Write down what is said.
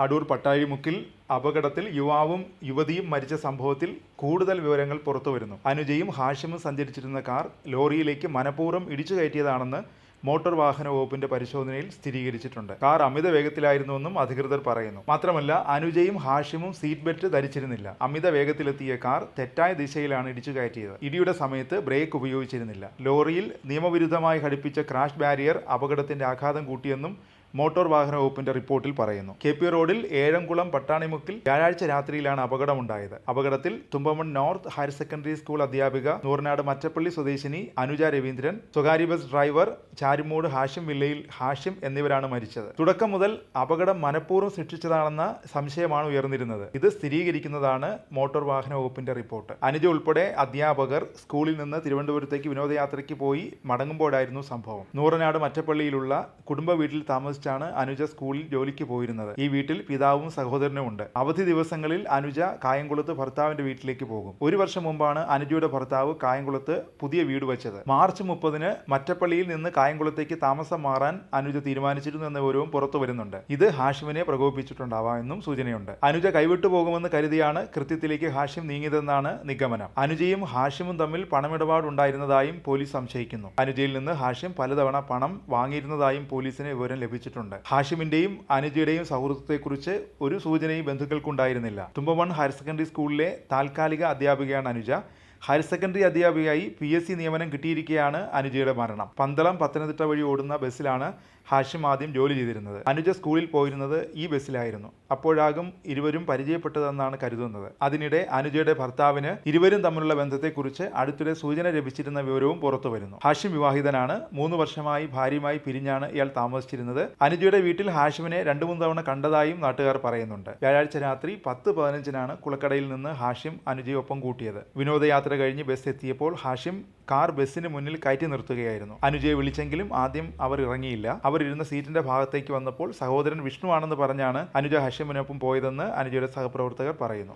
അടൂർ പട്ടാഴിമുക്കിൽ അപകടത്തിൽ യുവാവും യുവതിയും മരിച്ച സംഭവത്തിൽ കൂടുതൽ വിവരങ്ങൾ പുറത്തുവരുന്നു. അനുജയും ഹാഷിമും സഞ്ചരിച്ചിരുന്ന കാർ ലോറിയിലേക്ക് മനഃപൂർവ്വം ഇടിച്ചു കയറ്റിയതാണെന്ന് മോട്ടോർ വാഹന വകുപ്പിന്റെ പരിശോധനയിൽ സ്ഥിരീകരിച്ചിട്ടുണ്ട്. കാർ അമിത വേഗത്തിലായിരുന്നുവെന്നും അധികൃതർ പറയുന്നു. മാത്രമല്ല, അനുജയും ഹാഷിമും സീറ്റ് ബെൽറ്റ് ധരിച്ചിരുന്നില്ല. അമിത വേഗത്തിലെത്തിയ കാർ തെറ്റായ ദിശയിലാണ് ഇടിച്ചു കയറ്റിയത്. ഇടിയുടെ സമയത്ത് ബ്രേക്ക് ഉപയോഗിച്ചിരുന്നില്ല. ലോറിയിൽ നിയമവിരുദ്ധമായി ഘടിപ്പിച്ച ക്രാഷ് ബാരിയർ അപകടത്തിന്റെ ആഘാതം കൂട്ടിയെന്നും മോട്ടോർ വാഹന വകുപ്പിന്റെ റിപ്പോർട്ടിൽ പറയുന്നു. KP റോഡിൽ ഏഴംകുളം പട്ടാണിമുക്കിൽ വ്യാഴാഴ്ച രാത്രിയിലാണ് അപകടമുണ്ടായത്. അപകടത്തിൽ Thumpamon north higher secondary school അധ്യാപിക, നൂർനാട് മറ്റപ്പള്ളി സ്വദേശിനി അനുജ രവീന്ദ്രൻ, സ്വകാര്യ ബസ് ഡ്രൈവർ ചാരിമൂട് ഹാഷിം വില്ലയിൽ ഹാഷിം എന്നിവരാണ് മരിച്ചത്. തുടക്കം മുതൽ അപകടം മനഃപൂർവ്വം സൃഷ്ടിച്ചതാണെന്ന സംശയമാണ് ഉയർന്നിരുന്നത്. ഇത് സ്ഥിരീകരിക്കുന്നതാണ് മോട്ടോർ വാഹന വകുപ്പിന്റെ റിപ്പോർട്ട്. അനുജ ഉൾപ്പെടെ അധ്യാപകർ സ്കൂളിൽ നിന്ന് തിരുവനന്തപുരത്തേക്ക് വിനോദയാത്രയ്ക്ക് പോയി മടങ്ങുമ്പോഴായിരുന്നു സംഭവം. നൂറനാട് മറ്റപ്പള്ളിയിലുള്ള കുടുംബ വീട്ടിൽ താമസിച്ചാണ് അനുജ സ്കൂളിൽ ജോലിക്ക് പോയിരുന്നത്. ഈ വീട്ടിൽ പിതാവും സഹോദരനും ഉണ്ട്. അവധി ദിവസങ്ങളിൽ അനുജ കായംകുളത്ത് ഭർത്താവിന്റെ വീട്ടിലേക്ക് പോകും. ഒരു വർഷം മുമ്പാണ് അനുജയുടെ ഭർത്താവ് കായംകുളത്ത് പുതിയ വീട് വെച്ചത്. മാർച്ച് 30-ന് മറ്റപ്പള്ളിയിൽ നിന്ന് കായംകുളത്തേക്ക് താമസം മാറാൻ അനുജ തീരുമാനിച്ചിരുന്നു എന്ന വിവരവും പുറത്തു വരുന്നുണ്ട്. ഇത് ഹാഷിമിനെ പ്രകോപിപ്പിച്ചിട്ടുണ്ടാവാം എന്നും സൂചനയുണ്ട്. അനുജ കൈവിട്ടു പോകുമെന്ന് കരുതിയാണ് കൃത്യത്തിലേക്ക് ഹാഷിം നീങ്ങിയതെന്നാണ് നിഗമനം. അനുജയും ഹാഷിമും തമ്മിൽ പണമിടപാടുണ്ടായിരുന്നതായും പോലീസ് സംശയിക്കുന്നു. അനുജയിൽ നിന്ന് ഹാഷിം പലതവണ പണം വാങ്ങിയിരുന്നതായും പോലീസിന് വിവരം ലഭിച്ചിട്ടുണ്ട്. ഹാഷിമിന്റെയും അനുജയുടെയും സൗഹൃദത്തെക്കുറിച്ച് ഒരു സൂചനയും ബന്ധുക്കൾക്കുണ്ടായിരുന്നില്ല. തുമ്പമൺ ഹയർ സെക്കൻഡറി സ്കൂളിലെ താൽക്കാലിക അധ്യാപികയാണ് അനുജ. ഹയർ സെക്കൻഡറി അധ്യാപികയായി PSC നിയമനം കിട്ടിയിരിക്കെയാണ് അനുജയുടെ മരണം. പന്തളം പത്തനംതിട്ട വഴി ഓടുന്ന ബസ്സിലാണ് ഹാഷിം ആദ്യം ജോലി ചെയ്തിരുന്നത്. അനുജ സ്കൂളിൽ പോയിരുന്നത് ഈ ബസ്സിലായിരുന്നു. അപ്പോഴാകും ഇരുവരും പരിചയപ്പെട്ടതെന്നാണ് കരുതുന്നത്. അതിനിടെ അനുജയുടെ ഭർത്താവിന് ഇരുവരും തമ്മിലുള്ള ബന്ധത്തെക്കുറിച്ച് അടുത്തിടെ സൂചന ലഭിച്ചിരുന്ന വിവരവും പുറത്തു വരുന്നു. ഹാഷിം വിവാഹിതനാണ്. 3 വർഷമായി ഭാര്യയുമായി പിരിഞ്ഞാണ് ഇയാൾ താമസിച്ചിരുന്നത്. അനുജയുടെ വീട്ടിൽ ഹാഷിമിനെ 2-3 തവണ കണ്ടതായും നാട്ടുകാർ പറയുന്നുണ്ട്. വ്യാഴാഴ്ച രാത്രി 10:15-നാണ് കുളക്കടയിൽ നിന്ന് ഹാഷിം അനുജയെ ഒപ്പം കൂട്ടിയത്. വിനോദയാത്ര കഴിഞ്ഞ് ബസ് എത്തിയപ്പോൾ ഹാഷിം കാർ ബസ്സിന് മുന്നിൽ കയറ്റി നിർത്തുകയായിരുന്നു. അനുജയെ വിളിച്ചെങ്കിലും ആദ്യം അവർ ഇറങ്ങിയില്ല. അവർ ഇരുന്ന സീറ്റിന്റെ ഭാഗത്തേക്ക് വന്നപ്പോൾ സഹോദരൻ വിഷ്ണു ആണെന്ന് പറഞ്ഞാണ് അനുജ ഹാഷിമിനൊപ്പം പോയതെന്ന് അനുജയുടെ സഹപ്രവർത്തകർ പറയുന്നു.